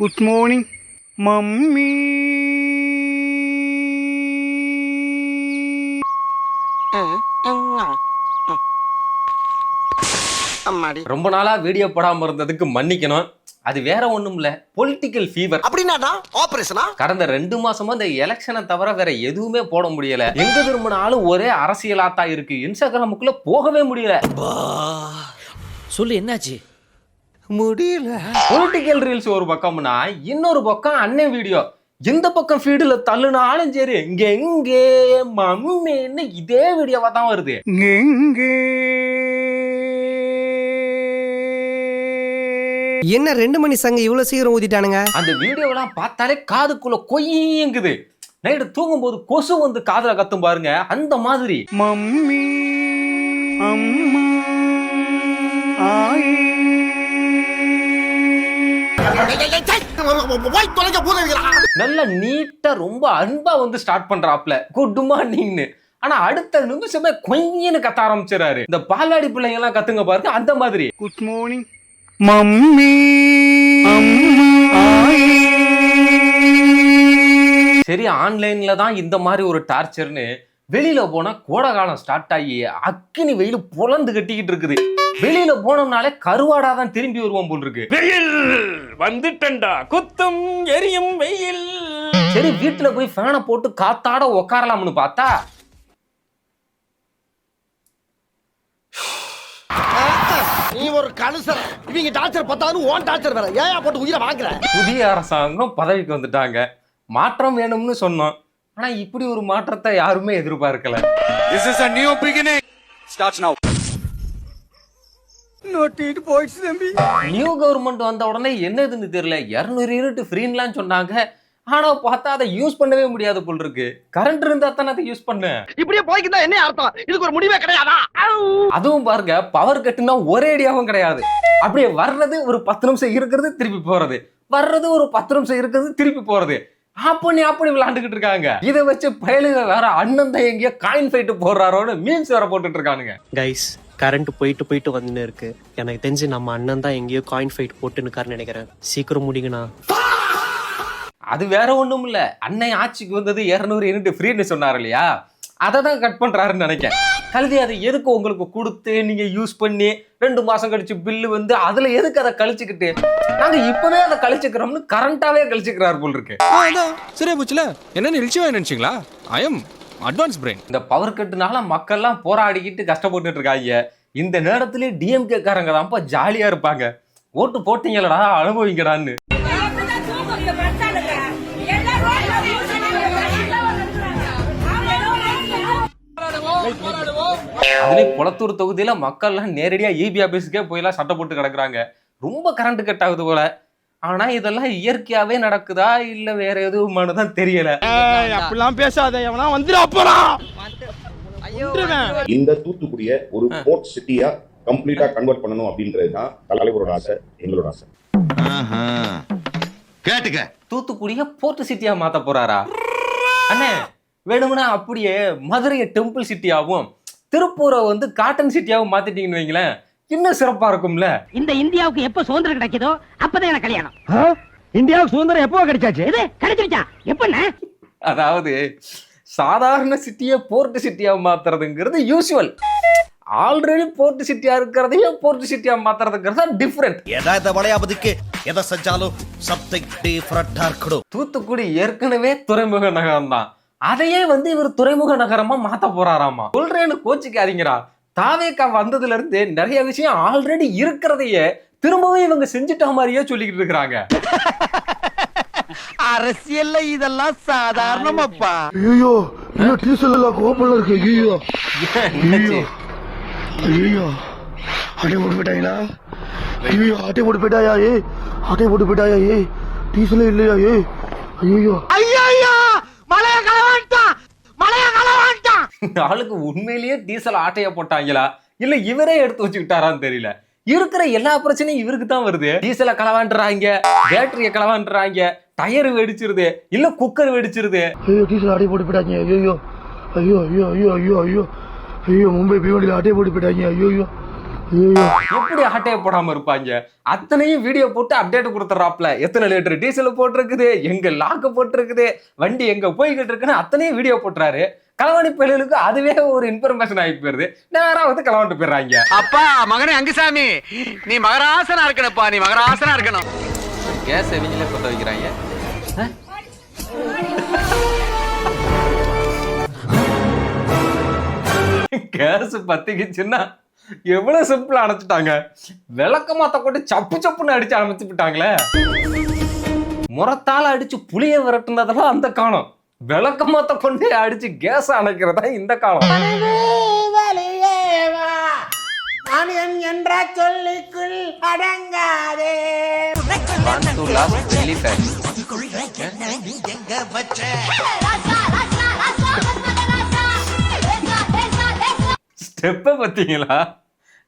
Good morning mummy. ரொம்ப நாளா video போடாம இருந்ததுக்கு மன்னிக்கணும். அது வேற ஒண்ணும் இல்ல, பொலிட்டிக்கல் ஃபீவர். அப்படின்னா ஆபரேஷனா? கடந்த 2 மாசமா இந்த எலெக்ஷனை தவிர வேற எதுவுமே போட முடியல. எங்க திரும்பினாலும் ஒரே அரசியலாத்தா இருக்கு. இன்ஸ்டாகிராமுக்குள்ள போகவே முடியல. சொல்லு, என்னாச்சு? முடியல. பொலிட்டிக்கல் ரீல்ஸ் ஒரு பக்கம்னா, இன்னொரு பக்கம் அண்ணன் வீடியோ. எந்த பக்கம் ஃபீடுல தள்ளுனாலும் சரி, இங்க எங்கே மம்மின்னு இதே வீடியோவா தான் வருது. எங்கே என்ன 2 மணி சங்க இவ்வளவு சீக்கிரம் ஊதிட்டானுங்க? அந்த வீடியோவெல்லாம் பார்த்தாலே காதுக்குள்ள கொய்யுங்குது. நைட்டு தூங்கும் போது கொசு வந்து காதுல கத்தும் பாருங்க, அந்த மாதிரி. மம்மி அம்மா ஆயி. நல்ல நீட்டா ரொம்ப அன்பா வந்து ஸ்டார்ட் பண்றாப்ல குட் மார்னிங்னு. ஆனா அடுத்த நிமிஷமே கொய்யின்னு கத்த ஆரம்பிச்சிடறாரு. இந்த பால்வாடி பிள்ளைங்க எல்லாம் கத்துங்க பாருங்க, அந்த மாதிரி. குட் மார்னிங் மம்மி அம்மா ஆயி. சரி, ஆன்லைன்ல தான் இந்த மாதிரி ஒரு டார்ச்சர்னு வெளியில போனா கோடை காலம் ஸ்டார்ட் ஆகி அக்கினி வெயில் பொலந்து கட்டிக்கிட்டு இருக்குது. வெளியில போனோம்னாலே கருவாடா தான் திரும்பி வருவோம் போல் இருக்கு. வெயில் வந்துட்டா, குத்தும் எரியும் வெயில். சரி, வீட்டுல போய் ஃபேனை போட்டு காத்தாட உக்காரலாம்னு பார்த்தா நீ ஒரு கலுசர். இவங்க டார்ச்சர் பார்த்தாலும் ஓன் டார்ச்சர் வேற. ஏயா போட்டு உயிரை வாங்குற? புதிய அரசாங்கம் பதவிக்கு வந்துட்டாங்க. மாற்றம் வேணும்னு சொன்னோம். ஆனா இப்படி ஒரு மாற்றத்தை யாருமே எதிர்பார்க்கல. This is a new beginning. Starts now. நோட்டிட்டு போயிடுச்சு தம்பி. நியூ கவர்மெண்ட் வந்த உடனே என்னதுன்னு தெரியல, 200 யூனிட் ஃப்ரீன்லாம் சொன்னாங்க. ஆனா பார்த்தா அதை யூஸ் பண்ணவே முடியாது போல் இருக்கு. கரண்ட் இருந்தா தானே அதை யூஸ் பண்ண. இப்படியே போய்க்குதா என்ன அர்த்தம்? இதுக்கு ஒரு முடிவே கிடையாதா? அதுவும் பாருங்க, பவர் கட்டுனா ஒரே அடியாவும் கிடையாது. அப்படியே வர்றது ஒரு 10 நிமிஷம் இருக்கிறது, திருப்பி போறது, வர்றது ஒரு 10 நிமிஷம் இருக்கிறது, திருப்பி போறது. அப்படி விளையாண்டுகிட்டு இருக்காங்க. இதை வச்சு பயலுக வேற அண்ணன் தான் எங்கேயோ காயின் ஃபைட் போடுறாரோன்னு மீம்ஸ் வேற போட்டுட்டு இருக்கானுங்க. கைஸ், கரண்ட் போயிட்டு வந்துன்னு இருக்கு. எனக்கு தெரிஞ்சு நம்ம அண்ணன் தான் எங்கேயோ காயின் ஃபைட் போட்டுன்னு நினைக்கிறேன். சீக்கிரம் முடிங்கண்ணா. அது வேற ஒண்ணும் இல்ல, அன்னை ஆட்சிக்கு வந்தது 200 யூனிட் ஃப்ரீன்னு சொன்னார் இல்லையா, அதை தான் கட் பண்றாருன்னு நினைக்கிறேன். கல்வி அதை எதுக்கு உங்களுக்கு கொடுத்து நீங்க யூஸ் பண்ணி 2 மாசம் கழிச்சு பில்லு வந்து அதுல எதுக்கு அதை கழிச்சுக்கிட்டு நாங்க இப்பவே அதை கழிச்சுக்கிறோம்னு கரண்டாவே கழிச்சுக்கிறார் போல் இருக்கு. சரியா போச்சுல. என்ன நிகழ்ச்சியா நினைச்சீங்களா? I am advanced brain. இந்த பவர் கட்டுனால மக்கள்லாம் போராடிக்கிட்டு கஷ்டப்பட்டுட்டு இருக்காங்க. இந்த நேரத்திலே டிஎம்கே காரங்க தான்ப்பா ஜாலியா இருப்பாங்க. ஓட்டு போட்டீங்களடா, அனுபவிங்கடான்னு. அதுல குளத்தூர் தொகுதியில மக்கள்லாம் நேரடியா இபி ஆபீஸுக்கே போயெல்லாம் சட்டை போட்டு கிடக்குறாங்க. ரொம்ப கரண்ட் கட் ஆகுது போல. ஆனா இதெல்லாம் இயற்கையாவே நடக்குதா இல்ல வேற எதுவும் தான் தெரியல. அப்படிலாம் பேசாத, எவனா வந்துடா போறான். இந்த தூத்துக்குடிய ஒரு போர்ட் சிட்டியா கம்ப்ளீட்டா கன்வெர்ட் பண்ணணும் அப்படின்றது தான் தலைவரோட ஆசை, எங்களோட ஆசை. கேட்டுக்க. தூத்துக்குடிய போர்ட் சிட்டியா மாத்த போறாரா அண்ணே? வேணும்னா அப்படியே மதுரையை டெம்பிள் சிட்டியாவும் திருப்பூரை வந்து காட்டன் சிட்டியாவும் மாத்திட்டீங்கன்னு வைங்களேன், இன்னும் சிறப்பா இருக்கும்ல. இந்த இந்தியாவுக்கு எப்ப சுதந்திரம் கிடைக்குதோ அப்பதான் எனக்கு கல்யாணம். இந்தியாவுக்கு சுதந்திரம் எப்போ கிடைச்சாச்சு? இது கிடைச்சிருச்சா? எப்பண்ணே? அதாவது சாதாரண சிட்டியை போர்ட் சிட்டியா மாத்துறதுங்கிறது யூசுவல். ஆல்ரெடி போர்ட் சிட்டியா இருக்கிறதையும் போர்ட் சிட்டியா மாத்துறதுங்கிறது டிஃபரெண்ட். எதை வளையாபதிக்கு எதை செஞ்சாலும் சம்திங் டிஃபரெண்டா இருக்கணும். தூத்துக்குடி ஏற்கனவே துறைமுக நகரம் தான், அதையே வந்து இவர் துறைமுக நகரமா மாத்த போறாராமா. சொல்றேன்னு கோச்சிக்காதீங்கடா. தாவேக்கா வந்ததுல இருந்து நிறைய விஷயம் ஆல்ரெடி இருக்கிறதையே திரும்பவும் இவங்க செஞ்சுட்ட மாதிரியே சொல்லிக்கிட்டு இருக்காங்க. அரசியல்ல இதெல்லாம் சாதாரணமாப்பா. ஐயோ, ஐயோ, டீசல் எல்லாம் கோப்பல இருக்கு. ஐயோ ஐயோ, ஆட்டை போட்டு போயிட்டாங்களா? ஐயோ, ஆட்டை போட்டு போயிட்டாயா? ஆட்டை போட்டு போயிட்டாயா? டீசலே இல்லையா? ஐயோ ஐயோ, மலைய களவாண்டான், மலைய களவாண்டான். ஆளுக்கு உண்மையிலேயே டீசல் ஆட்டைய போட்டாங்களா இல்ல இவரே எடுத்து வச்சுக்கிட்டாரான்னு தெரியல. இருக்கிற எல்லா பிரச்சனையும் இவருக்கு தான் வருது. டீசலை களவாண்டுறாங்க, பேட்டரிய களவாண்டுறாங்க, டயர் வெடிச்சிருது, இல்ல குக்கர் வெடிச்சிருது. ஐயோ, டீசல் ஆட்டை போட்டு போயிட்டாங்க. ஐயோ ஐயோ ஐயோ ஐயோ ஐயோ ஐயோ ஐயோ, மும்பை பீவண்டியில் ஆட்டை போட்டு போயிட்டாங்க. ஐயோ எப்படி ஆட்டைய போடாம இருப்பாங்க? அத்தனையும் வீடியோ போட்டு அப்டேட் கொடுத்துறாப்ல. எத்தனை லிட்டர் டீசல் போட்டிருக்குது, எங்க லாக்கு போட்டிருக்குது, வண்டி எங்க போய்கிட்டு இருக்குன்னு அத்தனையும் வீடியோ போட்டுறாரு. களவாணி பயலுக்கு அதுவே ஒரு இன்ஃபர்மேஷன் ஆகி போயிருது. நேரா வந்து களவாண்டு போயிடுறாங்க. அப்பா மகனே அங்குசாமி, நீ மகராசனா இருக்கணும்ப்பா, நீ மகராசனா இருக்கணும். கேஸ் எவங்களே பத்த வைக்கிறாங்க. கேஸ் பத்திக்கிச்சுன்னா எவ்வளவு சிம்பிளா அணைச்சிட்டாங்க. விளக்க மாத்த கொண்டு சப்பு சப்புன்னு அடிச்சு அணைச்சு விட்டாங்களே. முறத்தால அடிச்சு புளிய விரட்டுனதெல்லாம் அந்த காலம். விளக்க மாத்த கொண்டு அடிச்சு கேஸ் அணைக்கிறதா இந்த காலம். என்ற சொல்லுக்குள் அடங்காதே. ஸ்டெப்ப பத்தீங்களா?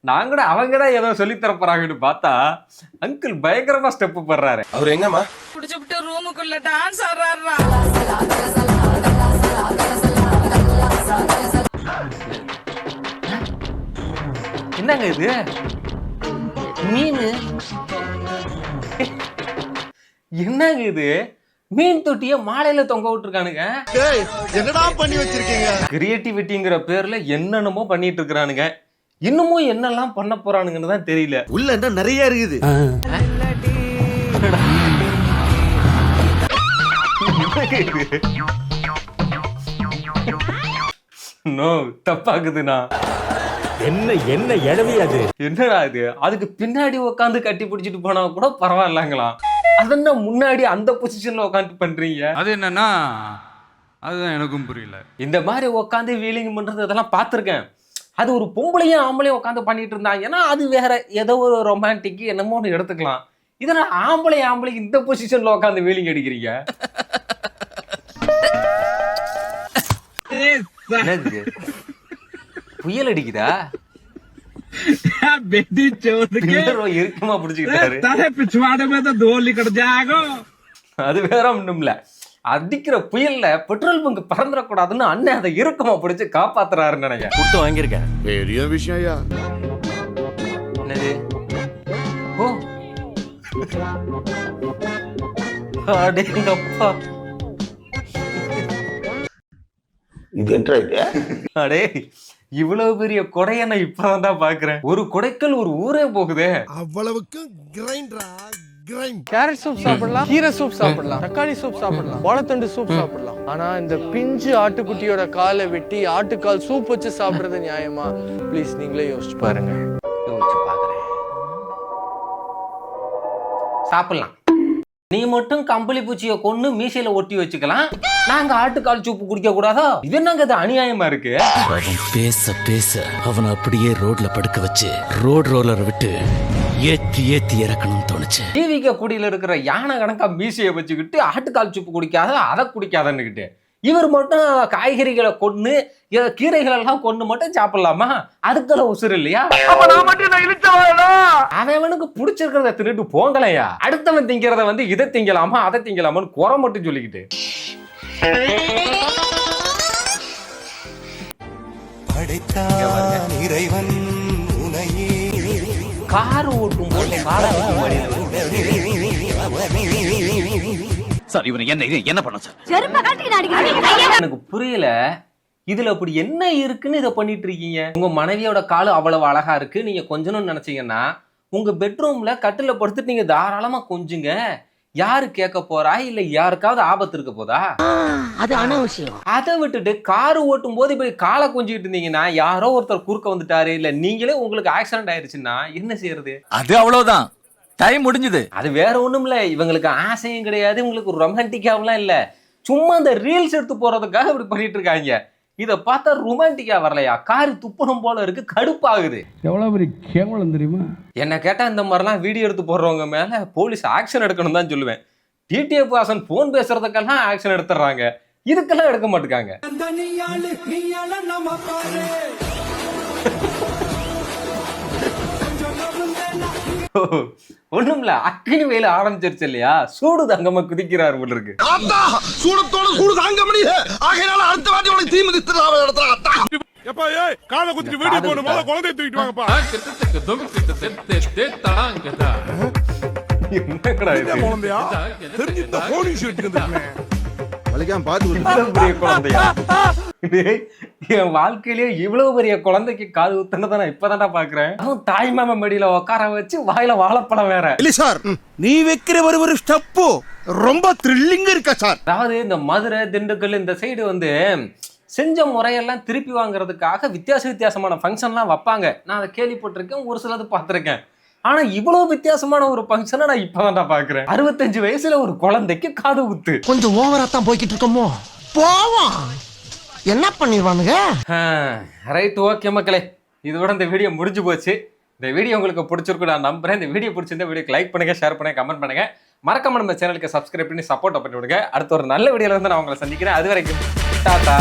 நான் கூட அவங்க தான் ஏதோ சொல்லி தர போறாங்கன்னு பார்த்தா அங்கிள் பயங்கரமா ஸ்டெப் போடுறாரு. அவர் எங்கம்மா? குடிச்சுட்டு ரூமுக்குள்ள டான்ஸ் ஆடுறாரா? என்னங்க இது? மீன்? என்னங்க இது? மீன் தொட்டிய மாலையில தொங்க விட்டுருக்கானுங்க. என்னடா பண்ணி வச்சிருக்கீங்க? கிரியேட்டிவிட்டிங்கிற பேர்ல என்னென்னமோ பண்ணிட்டு இருக்கானுங்க. இன்னமும் என்னெல்லாம் பண்ண போறானுங்கன்னு தான் தெரியல. உள்ள என்ன நிறைய இருக்குது. நோ தப்பாக்குதுண்ணா. என்ன எழவி அது? என்னடா இது? அதுக்கு பின்னாடி உட்காந்து கட்டி பிடிச்சிட்டு போனா கூட பரவாயில்லங்களாம். அதென்ன முன்னாடி அந்த பொசிஷன்ல உட்காந்து பண்றீங்க? அது என்னன்னா அதுதான் எனக்கும் புரியல. இந்த மாதிரி உட்காந்து வீலிங் பண்றது அதெல்லாம் பார்த்துருக்கேன். அது ஒரு பொம்பளையும் ஆம்பளையும் உட்காந்து பண்ணிட்டு இருந்தாங்கன்னா அது வேற ஏதோ ஒரு ரொமான்டிக் என்னமோ ஒன்று எடுத்துக்கலாம். இதெல்லாம் ஆம்பளைக்கு இந்த பொசிஷன்ல உட்காந்து வீலிங் அடிக்கிறீங்க. புயல் அடிக்குதா? இருக்குமா பிடிச்சுக்கிட்டாரு. அது வேற ஒண்ணும் இல்ல. அடிக்கிற புயல்ல பெட்ரோல் பங்க் பறந்துடக்கூடாதுன்னு அண்ணன் அதை இறுக்கமா பிடிச்சு காப்பாத்துறாருன்னு நினைக்கிறேன். குட்டு வாங்கியிருக்கேன். பெரிய விஷயம். என்னது? ஓ அடேங்கப்பா. இது என்ன இது? அடே இவ்வளவு பெரிய கொடையை நான் இப்பதான் தான் பாக்குறேன். ஒரு கொடைக்கல் ஒரு ஊரே போகுதே. அவ்வளவுக்கு கிரைண்டரா? கேரட் சூப் சாப்பிடலாம், கீரை சூப் சாப்பிடலாம், தக்காளி சூப் சாப்பிடலாம், வாழைத்தண்டு சூப் சாப்பிடலாம். ஆனா இந்த பிஞ்சு ஆட்டுக்குட்டியோட காலை வெட்டி ஆட்டுக்கால் சூப் வச்சு சாப்பிடுறது நியாயமா? ப்ளீஸ் நீங்களே யோசிச்சு பாருங்க. யோசிச்சு பாக்குறேன். சாப்பிடலாம். நீ மட்டும் கம்பளி பூச்சியை கொன்னு மீசையில ஒட்டி வச்சுக்கலாம். நாங்க ஆட்டுக்கால் சூப்பு குடிக்க கூடாதா? இது என்னங்க இது அநியாயமா இருக்கு? அவன் பேச பேச அவனை அப்படியே ரோட்ல படுக்க வச்சு ரோலரை விட்டு ஏத்தி இறக்கணும்னு தோணுச்சு. டிவிக்கு குடியில இருக்கிற யானை கணக்கா மீசையை வச்சுக்கிட்டு ஆட்டுக்கால் சூப்பு குடிக்காத அதை குடிக்காதன்னுக்கிட்டு இவர் மட்டும் காய்கறிகளை கொண்டு கீரைகள் எல்லாம் கொண்டு மட்டும் சாப்பிடலாமா? அதுக்கெல்லாம் உசுறு இல்லையா? அவனுக்கு பிடிச்சிருக்கிறத தின்னுட்டு போங்கலையா. அடுத்தவன் திங்கிறத வந்து இதை திங்கலாமா அதை திங்கலாமான்னு குறை மட்டும் சொல்லிக்கிட்டு கார் ஓட்டும் போது சார் இவனை என்ன பண்ண சார்? எனக்கு புரியல. இதுல அப்படி என்ன இருக்குன்னு இதை பண்ணிட்டு இருக்கீங்க? உங்க மனைவியோட காலு அவ்வளவு அழகா இருக்கு, நீங்க கொஞ்சணும்னு நினைச்சீங்கன்னா உங்க பெட்ரூம்ல கட்டில படுத்துட்டு நீங்க தாராளமா கொஞ்சுங்க. யாரு கேட்க போறா? இல்ல யாருக்காவது ஆபத்து இருக்க போதா? அது அனாவசியம். அதை விட்டுட்டு காரு ஓட்டும் போது இப்படி காலை கொஞ்சிட்டு இருந்தீங்கன்னா யாரோ ஒருத்தர் குறுக்க வந்துட்டாரு, இல்ல நீங்களே உங்களுக்கு ஆக்சிடென்ட் ஆயிருச்சுன்னா என்ன செய்யறது? அது அவ்வளவுதான், டைம் முடிஞ்சது. அது வேற ஒண்ணும் இல்ல. இவங்களுக்கு ஆசையும் கிடையாது, உங்களுக்கு ரொமான்டிக்காவெல்லாம் இல்ல. சும்மா அந்த ரீல்ஸ் எடுத்து போறதுக்காக இப்படி பண்ணிட்டு இருக்காங்க. இதை பார்த்தா ரொமான்டிக்கா வரலையா? காரி துப்பணும் போல இருக்கு, கடுப்பாகுது. எவ்வளவு பெரிய கேவலம் தெரியுமா? என்ன கேட்டா இந்த மாதிரிலாம் வீடியோ எடுத்து போடுறவங்க மேல போலீஸ் ஆக்ஷன் எடுக்கணும் தான் சொல்லுவேன். டிடிஎஃப் வாசன் போன் பேசுறதுக்கெல்லாம் ஆக்ஷன் எடுத்துறாங்க, இதுக்கெல்லாம் எடுக்க மாட்டாங்க. ஒண்ணும் இல்ல, அக்கினி வெயில ஆரம்பிச்சிருச்சு இல்லையா, சூடு தங்கமா குதிக்கிறார் போல இருக்கு. சூடத்தோட சூடு தாங்க முடியல. ஆகையால அடுத்த வாட்டி உனக்கு தீ மிதித்து நடத்துறான். எப்பா ஏய் காலை குத்திட்டு வீடியோ போடு முதல்ல குழந்தையை தூக்கிட்டு வாங்கப்பா என்னங்கடா இது? குழந்தையா தெரிஞ்சு இந்த போலீஸ் வச்சுக்கிட்டு வலிக்காம பாத்து இவ்வளவு பெரிய குழந்தையா? டேய், என் வாழ்க்கையிலேயே இவ்வளவு பெரிய குழந்தைக்கு காது ஊத்துனதை நான் இப்பதான்டா பாக்குறேன். அதுவும் தாய் மாமா மடியில உட்கார வச்சு வாயில வாழைப்பழம் வேற. இல்ல சார் நீ வைக்கிற ஒரு ஸ்டெப்பு ரொம்ப த்ரில்லிங்கா இருக்கா சார். அதாவது இந்த மதுரை திண்டுக்கல் இந்த சைடு வந்து செஞ்ச முறையெல்லாம் திருப்பி வாங்குறதுக்காக வித்தியாசமான ஃபங்க்ஷன்லாம் வைப்பாங்க. நான் அதை கேள்விப்பட்டிருக்கேன், ஒரு சிலது பார்த்துருக்கேன். ஆனா இவ்வளவு வித்தியாசமான ஒரு ஃபங்க்ஷனை நான் இப்பதான்டா பாக்குறேன். 65 வயசுல ஒரு குழந்தைக்கு காது ஊத்து. கொஞ்சம் ஓவரா தான் போய்கிட்டு இருக்கோமோ. போவோம் என்ன பண்ணிடுவானுங்க. ரைட், ஓகே மக்களே, இதோட இந்த வீடியோ முடிஞ்சு போச்சு. இந்த வீடியோ உங்களுக்கு பிடிச்சிருக்கும் நான் நம்புறேன். இந்த வீடியோ பிடிச்சிருந்தா வீடியோக்கு லைக் பண்ணுங்க, ஷேர் பண்ணுங்க, கமெண்ட் பண்ணுங்க. மறக்காம நம்ம சேனலுக்கு சப்ஸ்கிரைப் பண்ணி சப்போர்ட் பண்ணி விடுங்க. அடுத்த ஒரு நல்ல வீடியோல இருந்து நான் உங்களை சந்திக்கிறேன். அது வரைக்கும் டாடா.